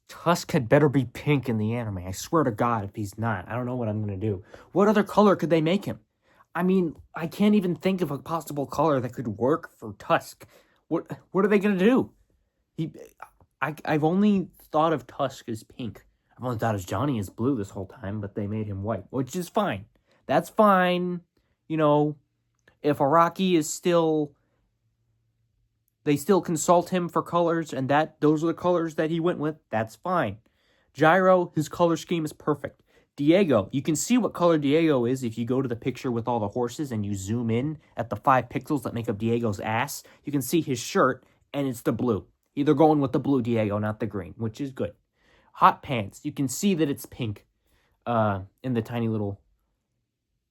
Tusk had better be pink in the anime. I swear to God, if he's not, I don't know what I'm gonna do. What other color could they make him? I mean, I can't even think of a possible color that could work for Tusk. What are they gonna do? He, I've only thought of Tusk as pink. I've only thought of Johnny as blue this whole time, but they made him white, which is fine. That's fine. You know, if Araki is still, they still consult him for colors, and those are the colors that he went with, that's fine. Gyro, his color scheme is perfect. Diego, you can see what color Diego is if you go to the picture with all the horses and you zoom in at the 5 pixels that make up Diego's ass. You can see his shirt, and it's the blue. They're going with the blue Diego, not the green, which is good. Hot Pants, you can see that it's pink in the tiny little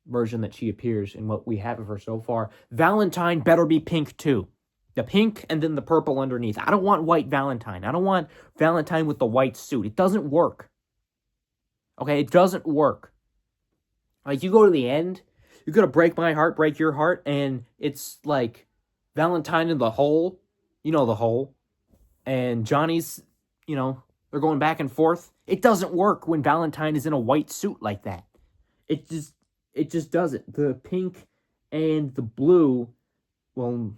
version that she appears in what we have of her so far. Valentine better be pink too. The pink and then the purple underneath. I don't want white Valentine. I don't want Valentine with the white suit. It doesn't work. Okay, it doesn't work. Like, you go to the end, you're going to break my heart, break your heart, and it's like Valentine in the hole. You know the hole. And Johnny's, they're going back and forth. It doesn't work when Valentine is in a white suit like that. It just doesn't. The pink and the blue, well,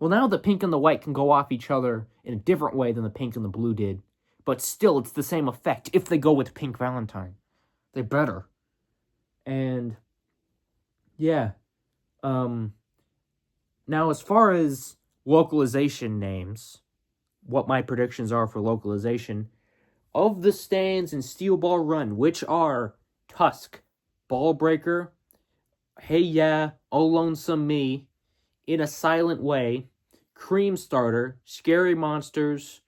now the pink and the white can go off each other in a different way than the pink and the blue did. But still, it's the same effect if they go with Pink Valentine. They better. And, yeah. Now, as far as localization names, what my predictions are for localization, of the stands in Steel Ball Run, which are Tusk, Ball Breaker, Hey Ya, Oh Lonesome Me, In a Silent Way, Cream Starter, Scary Monsters,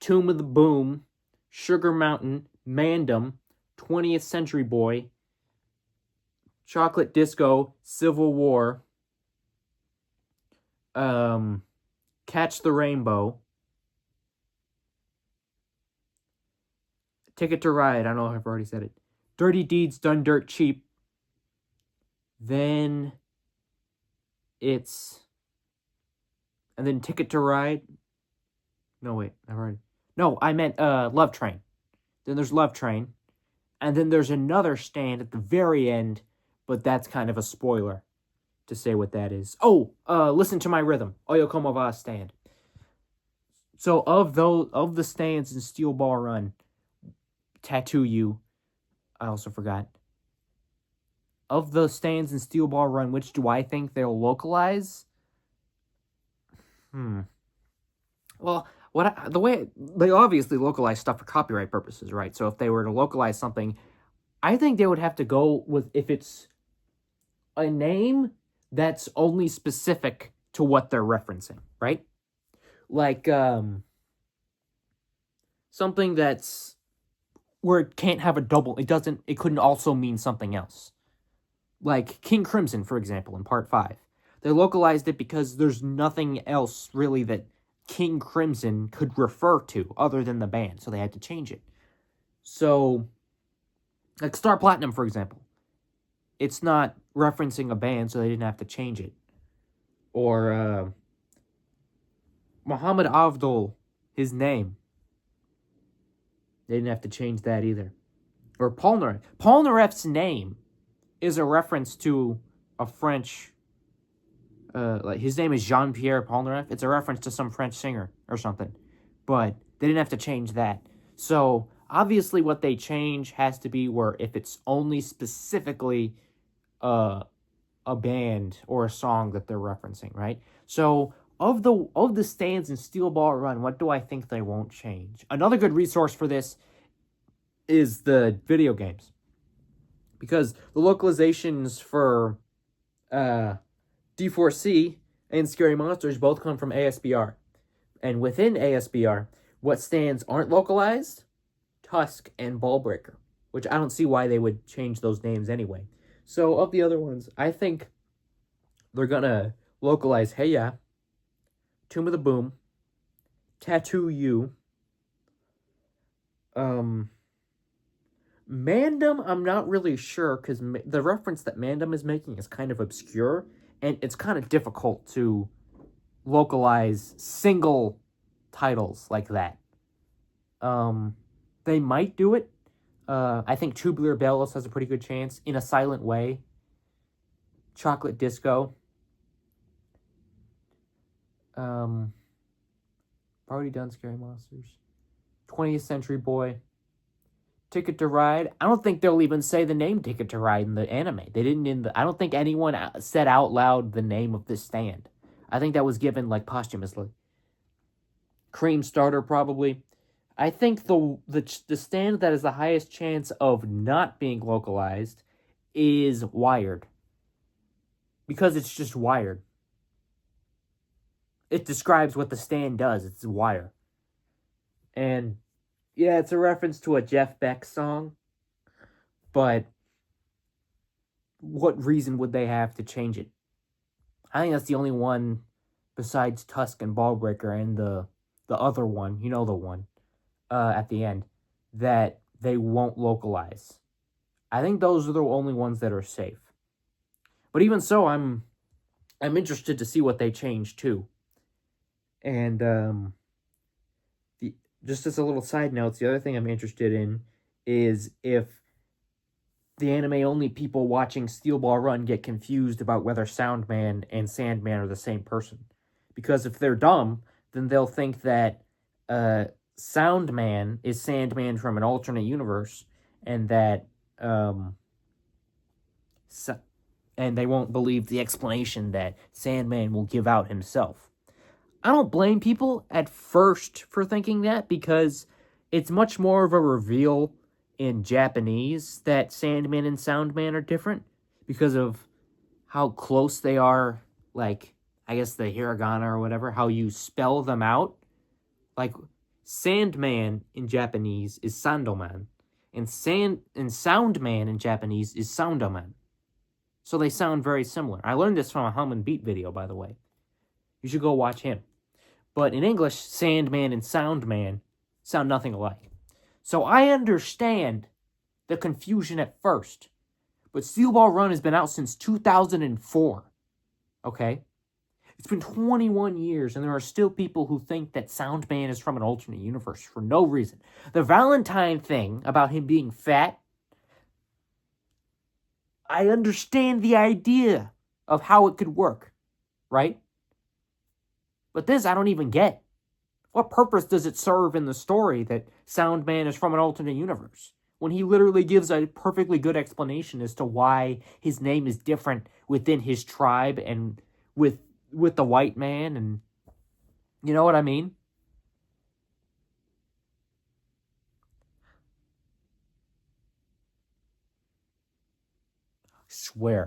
Tomb of the Boom, Sugar Mountain, Mandem, 20th Century Boy, Chocolate Disco, Civil War, Catch the Rainbow, Ticket to Ride, I don't know if I've already said it, Dirty Deeds Done Dirt Cheap, then Ticket to Ride, no wait, I meant Love Train. Then there's Love Train. And then there's another stand at the very end, but that's kind of a spoiler to say what that is. Oh, Listen to My Rhythm. Oyo Como Va stand. So of the stands in Steel Ball Run, Tattoo You, I also forgot. Of the stands in Steel Ball Run, which do I think they'll localize? Well, the way they obviously localize stuff for copyright purposes, right? So if they were to localize something, I think they would have to go with if it's a name that's only specific to what they're referencing, right? Like something that's where it can't have a double. It couldn't also mean something else. Like King Crimson, for example, in Part 5. They localized it because there's nothing else really that King Crimson could refer to other than the band, so they had to change it. So, like Star Platinum, for example. It's not referencing a band, so they didn't have to change it. Or, Muhammad Avdol, his name. They didn't have to change that either. Or Polnareff. Polnareff's name is a reference to a French... like his name is Jean-Pierre Polnareff. It's a reference to some French singer or something. But they didn't have to change that. So, obviously what they change has to be where if it's only specifically a band or a song that they're referencing, right? So, of the stands in Steel Ball Run, what do I think they won't change? Another good resource for this is the video games. Because the localizations for D4C and Scary Monsters both come from ASBR. And within ASBR, what stands aren't localized? Tusk and Ballbreaker, which I don't see why they would change those names anyway. So, of the other ones, I think they're gonna localize Hey Ya, Tomb of the Boom, Tattoo You, Mandem, I'm not really sure, because the reference that Mandem is making is kind of obscure, and it's kind of difficult to localize single titles like that. They might do it. I think Tubular Bells has a pretty good chance. In a Silent Way. Chocolate Disco. Already done Scary Monsters. 20th Century Boy. Ticket to Ride. I don't think they'll even say the name Ticket to Ride in the anime. They didn't I don't think anyone said out loud the name of this stand. I think that was given like posthumously. Cream Starter probably. I think the stand that has the highest chance of not being localized is Wired. Because it's just Wired. It describes what the stand does. It's wire. And yeah, it's a reference to a Jeff Beck song. But what reason would they have to change it? I think that's the only one besides Tusk and Ballbreaker and the other one, you know the one, at the end, that they won't localize. I think those are the only ones that are safe. But even so, I'm interested to see what they change too. And just as a little side note, the other thing I'm interested in is if the anime-only people watching Steel Ball Run get confused about whether Soundman and Sandman are the same person. Because if they're dumb, then they'll think that Soundman is Sandman from an alternate universe, and that and they won't believe the explanation that Sandman will give out himself. I don't blame people at first for thinking that, because it's much more of a reveal in Japanese that Sandman and Soundman are different because of how close they are, like, I guess the hiragana or whatever, how you spell them out. Like, Sandman in Japanese is Sandoman, and Soundman in Japanese is Soundoman. So they sound very similar. I learned this from a Hum and Beat video, by the way. You should go watch him. But in English, Sandman and Soundman sound nothing alike. So I understand the confusion at first. But Steel Ball Run has been out since 2004. Okay? It's been 21 years, and there are still people who think that Soundman is from an alternate universe for no reason. The Valentine thing about him being fat, I understand the idea of how it could work, right? But this I don't even get. What purpose does it serve in the story that Soundman is from an alternate universe, when he literally gives a perfectly good explanation as to why his name is different within his tribe and with the white man, and you know what I mean? I swear.